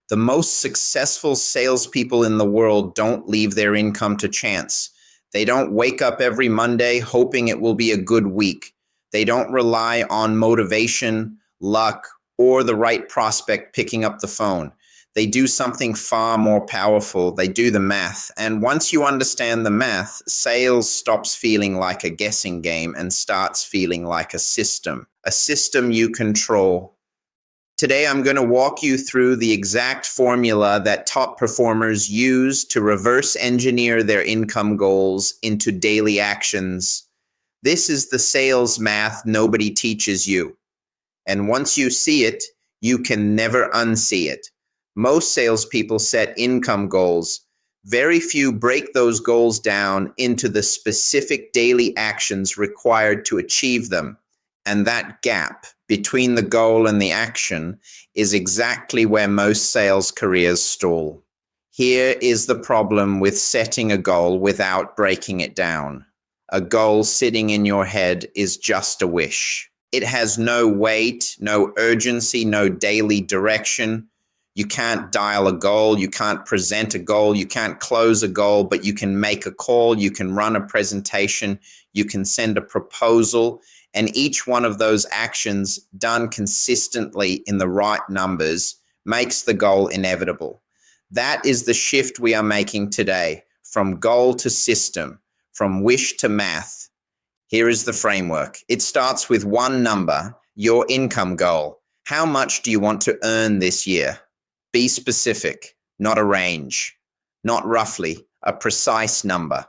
The most successful salespeople in the world don't leave their income to chance. They don't wake up every Monday hoping it will be a good week. They don't rely on motivation, luck, or the right prospect picking up the phone. They do something far more powerful. They do the math. And once you understand the math, sales stops feeling like a guessing game and starts feeling like a system you control. Today, I'm going to walk you through the exact formula that top performers use to reverse engineer their income goals into daily actions. This is the sales math nobody teaches you. And once you see it, you can never unsee it. Most salespeople set income goals. Very few break those goals down into the specific daily actions required to achieve them. And that gap between the goal and the action is exactly where most sales careers stall. Here is the problem with setting a goal without breaking it down. A goal sitting in your head is just a wish. It has no weight, no urgency, no daily direction. You can't dial a goal, you can't present a goal, you can't close a goal, but you can make a call, you can run a presentation, you can send a proposal, and each one of those actions done consistently in the right numbers makes the goal inevitable. That is the shift we are making today, from goal to system, from wish to math. Here is the framework. It starts with one number, your income goal. How much do you want to earn this year? Be specific, not a range, not roughly, a precise number.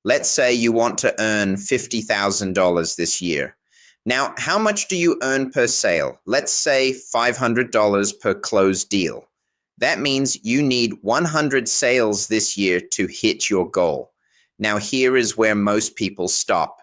Let's say you want to earn $50,000 this year. Now, how much do you earn per sale? Let's say $500 per closed deal. That means you need 100 sales this year to hit your goal. Now, here is where most people stop.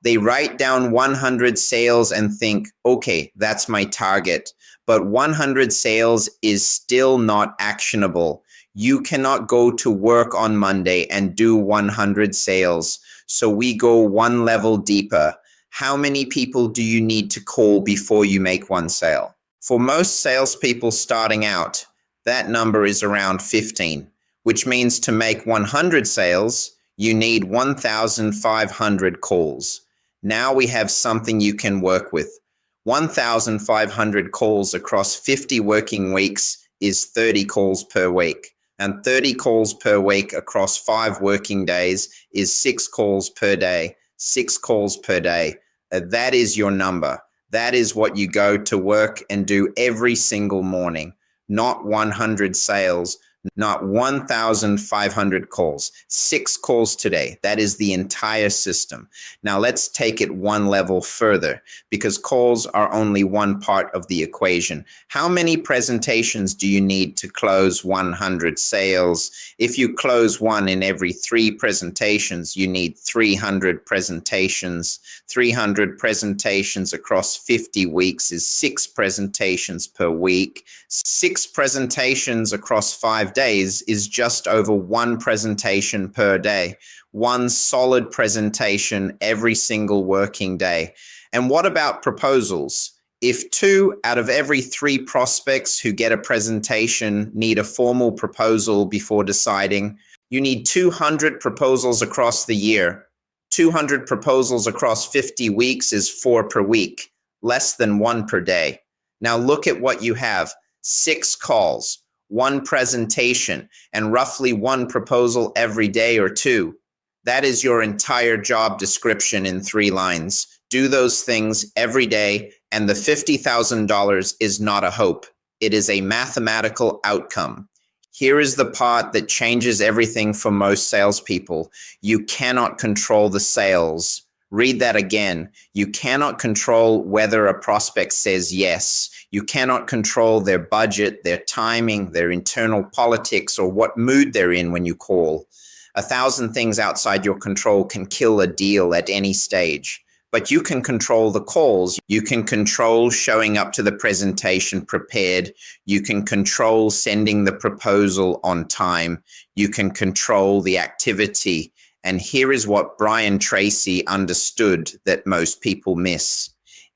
They write down 100 sales and think, okay, that's my target. But 100 sales is still not actionable. You cannot go to work on Monday and do 100 sales. So we go one level deeper. How many people do you need to call before you make one sale? For most salespeople starting out, that number is around 15, which means to make 100 sales, you need 1,500 calls. Now we have something you can work with. 1,500 calls across 50 working weeks is 30 calls per week. And 30 calls per week across 5 working days is 6 calls per day. 6 calls per day. That is your number. That is what you go to work and do every single morning. Not 100 sales, not 1,500 calls. 6 calls today. That is the entire system. Now let's take it one level further, because calls are only one part of the equation. How many presentations do you need to close 100 sales? If you close one in every 3 presentations, you need 300 presentations. 300 presentations across 50 weeks is 6 presentations per week. 6 presentations across 5 days is just over 1 presentation per day. 1 solid presentation every single working day. And what about proposals? If 2 out of every 3 prospects who get a presentation need a formal proposal before deciding, you need 200 proposals across the year. 200 proposals across 50 weeks is 4 per week, less than 1 per day. Now look at what you have. 6 calls, 1 presentation, and roughly 1 proposal every day or 2. That is your entire job description in 3 lines. Do those things every day, and the $50,000 is not a hope. It is a mathematical outcome. Here is the part that changes everything for most salespeople. You cannot control the sales. Read that again. You cannot control whether a prospect says yes. You cannot control their budget, their timing, their internal politics, or what mood they're in when you call. 1,000 things outside your control can kill a deal at any stage. But you can control the calls. You can control showing up to the presentation prepared. You can control sending the proposal on time. You can control the activity. And here is what Brian Tracy understood that most people miss.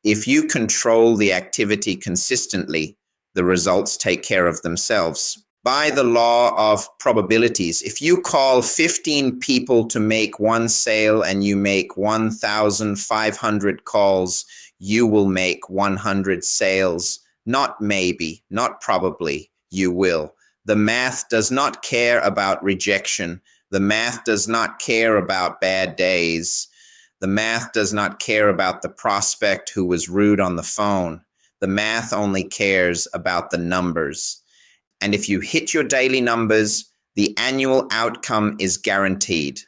If you control the activity consistently, the results take care of themselves. By the law of probabilities, if you call 15 people to make one sale and you make 1,500 calls, you will make 100 sales. Not maybe, not probably, you will. The math does not care about rejection. The math does not care about bad days. The math does not care about the prospect who was rude on the phone. The math only cares about the numbers. And if you hit your daily numbers, the annual outcome is guaranteed.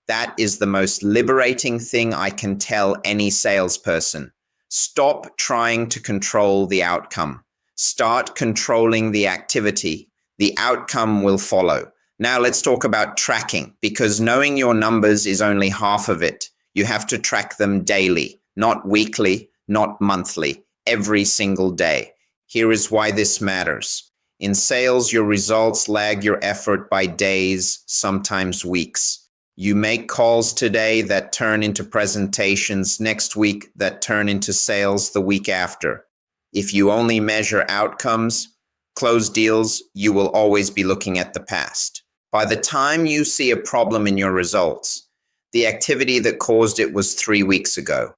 That is the most liberating thing I can tell any salesperson. Stop trying to control the outcome. Start controlling the activity. The outcome will follow. Now let's talk about tracking, because knowing your numbers is only half of it. You have to track them daily, not weekly, not monthly, every single day. Here is why this matters. In sales, your results lag your effort by days, sometimes weeks. You make calls today that turn into presentations next week that turn into sales the week after. If you only measure outcomes, close deals, you will always be looking at the past. By the time you see a problem in your results, the activity that caused it was 3 weeks ago.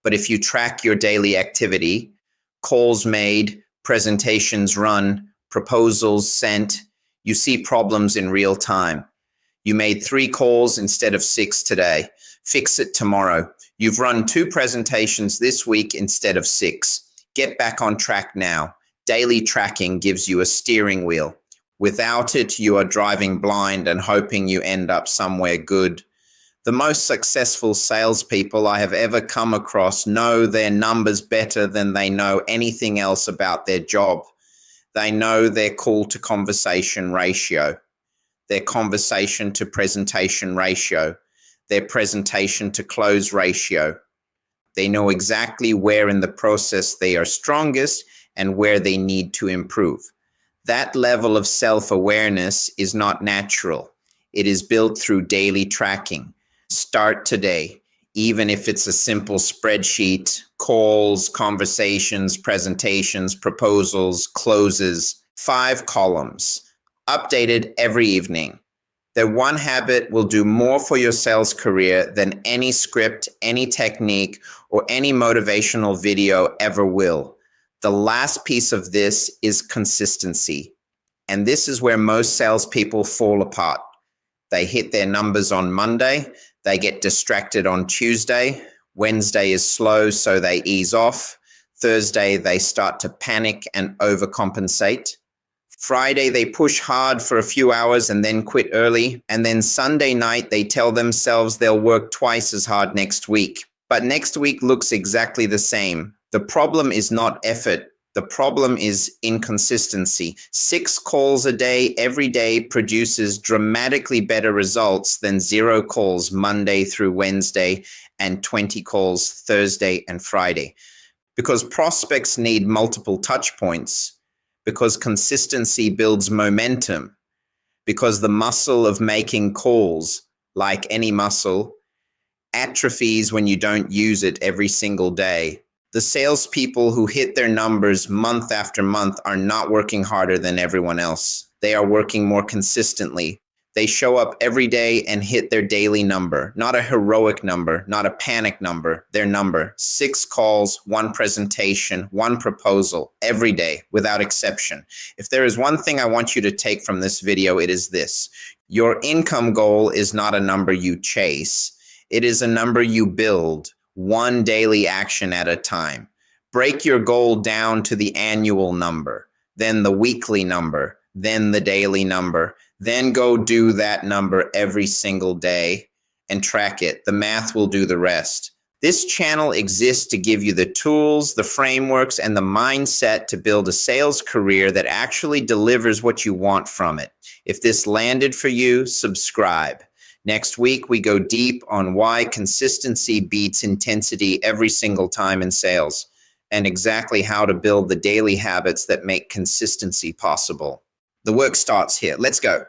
But if you track your daily activity, calls made, presentations run, proposals sent, you see problems in real time. You made 3 calls instead of 6 today. Fix it tomorrow. You've run 2 presentations this week instead of 6. Get back on track now. Daily tracking gives you a steering wheel. Without it, you are driving blind and hoping you end up somewhere good. The most successful salespeople I have ever come across know their numbers better than they know anything else about their job. They know their call to conversation ratio, their conversation to presentation ratio, their presentation to close ratio. They know exactly where in the process they are strongest and where they need to improve. That level of self-awareness is not natural. It is built through daily tracking. Start today. Even if it's a simple spreadsheet, calls, conversations, presentations, proposals, closes, 5 columns, updated every evening. That one habit will do more for your sales career than any script, any technique, or any motivational video ever will. The last piece of this is consistency. And this is where most salespeople fall apart. They hit their numbers on Monday. They get distracted on Tuesday. Wednesday is slow, so they ease off. Thursday, they start to panic and overcompensate. Friday, they push hard for a few hours and then quit early. And then Sunday night, they tell themselves they'll work twice as hard next week. But next week looks exactly the same. The problem is not effort. The problem is inconsistency. 6 calls a day every day produces dramatically better results than 0 calls Monday through Wednesday and 20 calls Thursday and Friday. Because prospects need multiple touch points, because consistency builds momentum, because the muscle of making calls, like any muscle, atrophies when you don't use it every single day. The salespeople who hit their numbers month after month are not working harder than everyone else. They are working more consistently. They show up every day and hit their daily number, not a heroic number, not a panic number, their number. 6 calls, 1 presentation, 1 proposal, every day, without exception. If there is one thing I want you to take from this video, it is this. Your income goal is not a number you chase. It is a number you build. 1 daily action at a time. Break your goal down to the annual number, then the weekly number, then the daily number, then go do that number every single day and track it. The math will do the rest. This channel exists to give you the tools, the frameworks, and the mindset to build a sales career that actually delivers what you want from it. If this landed for you, subscribe. Next week, we go deep on why consistency beats intensity every single time in sales, and exactly how to build the daily habits that make consistency possible. The work starts here. Let's go.